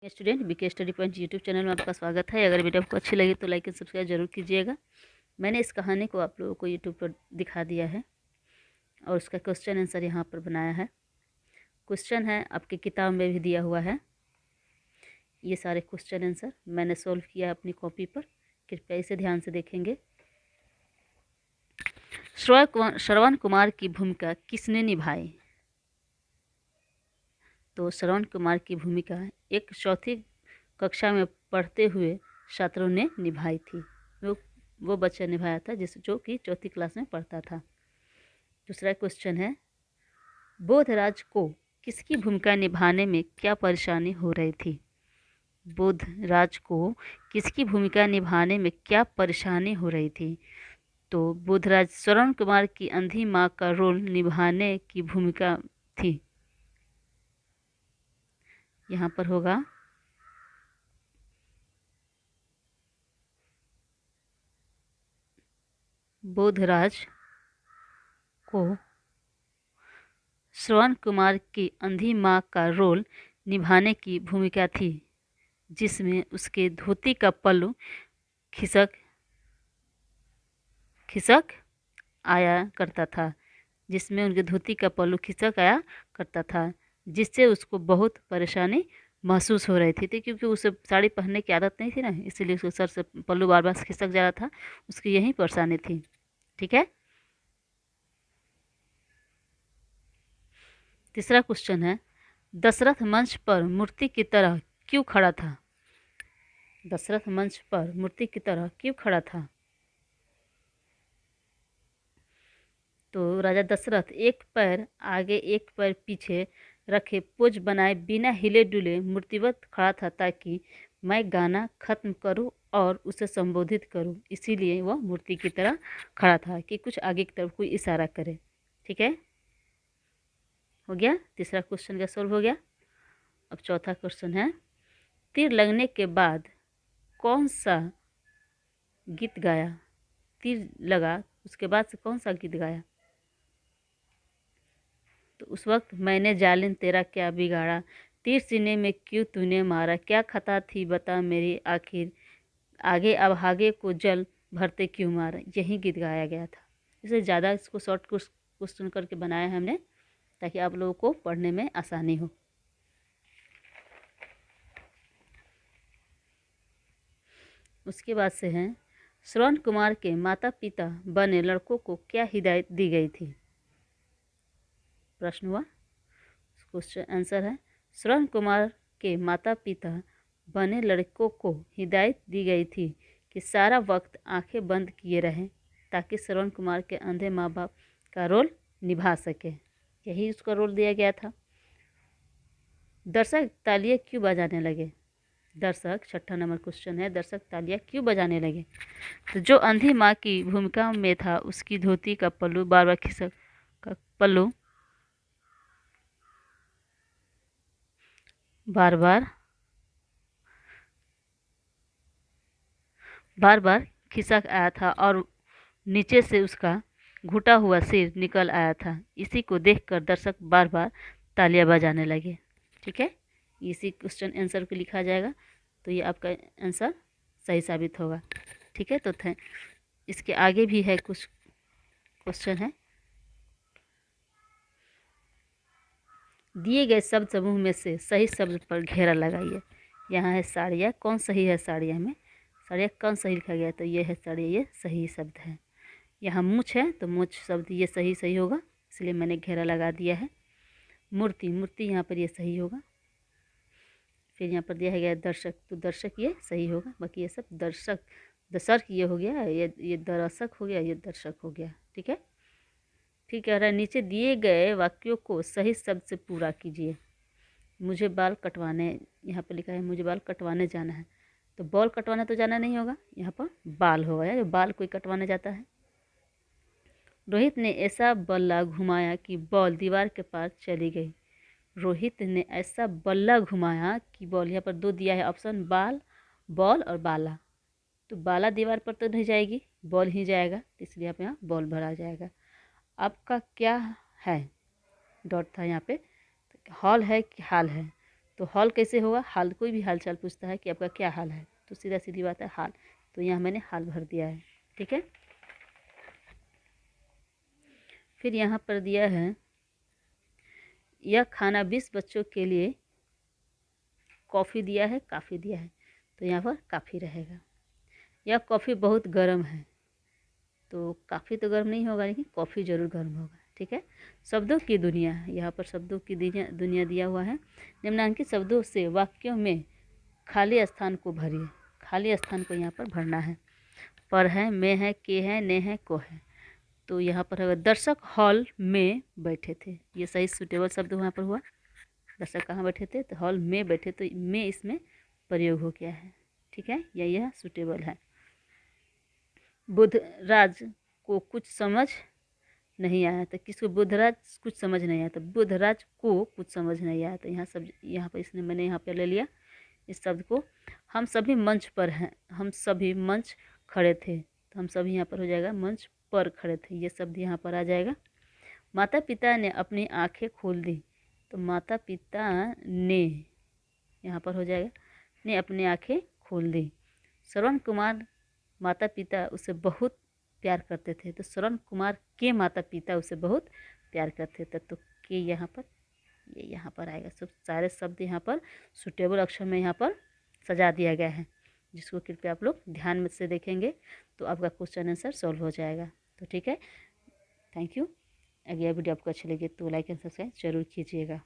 Student BK study point YouTube channel में आपका स्वागत है। अगर वीडियो आपको अच्छी लगी तो लाइक एंड सब्सक्राइब जरूर कीजिएगा। मैंने इस कहानी को आप लोगों को यूट्यूब पर दिखा दिया है और उसका क्वेश्चन आंसर यहाँ पर बनाया है। क्वेश्चन है आपकी किताब में भी दिया हुआ है। ये सारे क्वेश्चन आंसर मैंने सॉल्व किया अपनी कॉपी पर, कृपया इसे ध्यान से देखेंगे। श्रवण कुमार की भूमिका किसने निभाई? तो श्रवण कुमार की भूमिका एक चौथी कक्षा में पढ़ते हुए छात्रों ने निभाई थी। वो बच्चा निभाया था जो कि चौथी क्लास में पढ़ता था। दूसरा क्वेश्चन है, बोधराज को किसकी भूमिका निभाने में क्या परेशानी हो रही थी? बोधराज को किसकी भूमिका निभाने में क्या परेशानी हो रही थी? तो बोधराज श्रवण कुमार की अंधी माँ का रोल निभाने की भूमिका थी। यहाँ पर होगा बोधराज को श्रवण कुमार की अंधी माँ का रोल निभाने की भूमिका थी, जिसमें उसके धोती का पल्लू खिसक आया करता था जिसमें उनके धोती का पल्लू खिसक आया करता था, जिससे उसको बहुत परेशानी महसूस हो रही थी क्योंकि उसे साड़ी पहनने की आदत नहीं थी ना, इसीलिए उसके सर से पल्लू बार बार खिसक जा रहा था। उसकी यही परेशानी थी। ठीक है। तीसरा क्वेश्चन है, दशरथ मंच पर मूर्ति की तरह क्यों खड़ा था? दशरथ मंच पर मूर्ति की तरह क्यों खड़ा था? तो राजा दशरथ एक पैर आगे एक पैर पीछे रखे पोज बनाए बिना हिले डुले मूर्तिवत खड़ा था, ताकि मैं गाना खत्म करूं और उसे संबोधित करूं। इसीलिए वह मूर्ति की तरह खड़ा था कि कुछ आगे की तरफ कोई इशारा करे। ठीक है, हो गया। तीसरा क्वेश्चन का सॉल्व हो गया। अब चौथा क्वेश्चन है, तीर लगने के बाद कौन सा गीत गाया? तीर लगा उसके बाद से कौन सा गीत गाया? तो उस वक्त मैंने जालिम तेरा क्या बिगाड़ा, तीर सीने में क्यों तूने मारा, क्या खता थी बता मेरी आखिर, आगे अब आगे को जल भरते क्यों मारा। यही गीत गाया गया था। इसे ज़्यादा इसको शॉर्ट क्वेश्चन करके बनाया है हमने, ताकि आप लोगों को पढ़ने में आसानी हो। उसके बाद से हैं, श्रवण कुमार के माता पिता बने लड़कों को क्या हिदायत दी गई थी? प्रश्न हुआ। क्वेश्चन आंसर है, श्रवण कुमार के माता पिता बने लड़कों को हिदायत दी गई थी कि सारा वक्त आंखें बंद किए रहें, ताकि श्रवण कुमार के अंधे माँ बाप का रोल निभा सके। यही उसका रोल दिया गया था। दर्शक तालियां क्यों बजाने लगे? दर्शक, छठा नंबर क्वेश्चन है, दर्शक तालियां क्यों बजाने लगे? तो जो अंधी माँ की भूमिका में था, उसकी धोती का पल्लू बार बार खिसक का पल्लू बार बार खिसक आया था और नीचे से उसका घुटा हुआ सिर निकल आया था। इसी को देखकर दर्शक बार बार तालियां बजाने लगे। ठीक है, इसी क्वेश्चन आंसर को लिखा जाएगा, तो ये आपका आंसर सही साबित होगा। ठीक है, तो इसके आगे भी है कुछ क्वेश्चन है। दिए गए शब्द समूह में से सही शब्द पर घेरा लगाइए। यहाँ है साड़ियाँ, कौन सही है? साड़ियाँ में साड़ियाँ कौन सही लिखा गया? तो ये है साड़ियाँ, ये सही शब्द है। यहाँ मूछ है तो मूछ शब्द ये सही होगा, इसलिए मैंने घेरा लगा दिया है। मूर्ति यहाँ पर ये सही होगा। फिर यहाँ पर दिया गया दर्शक, तो दर्शक ये सही होगा। बाकी ये सब दर्शक ये हो गया, ये दर्शक हो गया, ये दर्शक हो गया। ठीक है। फिर कह रहा है, नीचे दिए गए वाक्यों को सही शब्द से पूरा कीजिए। मुझे बाल कटवाने, यहाँ पर लिखा है मुझे बाल कटवाने जाना है, तो बाल कटवाने तो जाना नहीं होगा, यहाँ पर बाल होगा, या बाल कोई कटवाने जाता है। रोहित ने ऐसा बल्ला घुमाया कि बॉल दीवार के पार चली गई। रोहित ने ऐसा बल्ला घुमाया कि बॉल, यहाँ पर दो दिया है ऑप्शन, बॉल और बाला। तो बाला दीवार पर तो नहीं जाएगी, बॉल ही जाएगा, तो इसलिए आप यहाँ बॉल भरा जाएगा। आपका क्या है? डॉट था यहाँ पे, हॉल है कि हाल है? तो हाल कैसे होगा, हाल कोई भी हाल चाल पूछता है कि आपका क्या हाल है, तो सीधा सीधी बात है हाल, तो यहाँ मैंने हाल भर दिया है। ठीक है, फिर यहाँ पर दिया है यह खाना 20 बच्चों के लिए कॉफ़ी दिया है, काफ़ी दिया है, तो यहाँ पर काफ़ी रहेगा। यह कॉफ़ी बहुत गर्म है, तो काफ़ी तो गर्म नहीं होगा लेकिन कॉफ़ी ज़रूर गर्म होगा। ठीक है, शब्दों की दुनिया, यहाँ पर शब्दों की दुनिया दिया हुआ है। निम्नांकित शब्दों से वाक्यों में खाली स्थान को भरिए। खाली स्थान को यहाँ पर भरना है। पर है, में है, के है, ने है, को है, तो यहाँ पर होगा दर्शक हॉल में बैठे थे। ये सही सुटेबल शब्द वहाँ पर हुआ। दर्शक कहाँ बैठे थे, तो हॉल में बैठे, तो में इसमें प्रयोग हो गया है। ठीक है, यह सुटेबल है। बुधराज को कुछ समझ नहीं आया, तो किसको, बुधराज कुछ समझ नहीं आया, तो बुधराज को कुछ समझ नहीं आया, तो यहाँ पर इसने मैंने यहाँ पर ले लिया इस शब्द को। हम सभी मंच पर हैं, हम सभी मंच खड़े थे, तो हम सभी यहाँ पर हो जाएगा मंच पर खड़े थे, ये शब्द यहाँ पर आ जाएगा। माता पिता ने अपनी आंखें खोल दी, तो माता पिता ने यहाँ पर हो जाएगा, ने अपनी आंखें खोल दी। श्रवण कुमार माता पिता उसे बहुत प्यार करते थे, तो श्रवण कुमार के माता पिता उसे बहुत प्यार करते थे, तो के यहाँ पर, ये यहाँ पर आएगा। सब सारे शब्द यहाँ पर सुटेबल अक्षर में यहाँ पर सजा दिया गया है, जिसको कृपया आप लोग ध्यान में से देखेंगे तो आपका क्वेश्चन आंसर सॉल्व हो जाएगा। तो ठीक है, थैंक यू। अगर यह वीडियो आपको अच्छी लगी तो लाइक एंड सब्सक्राइब जरूर कीजिएगा।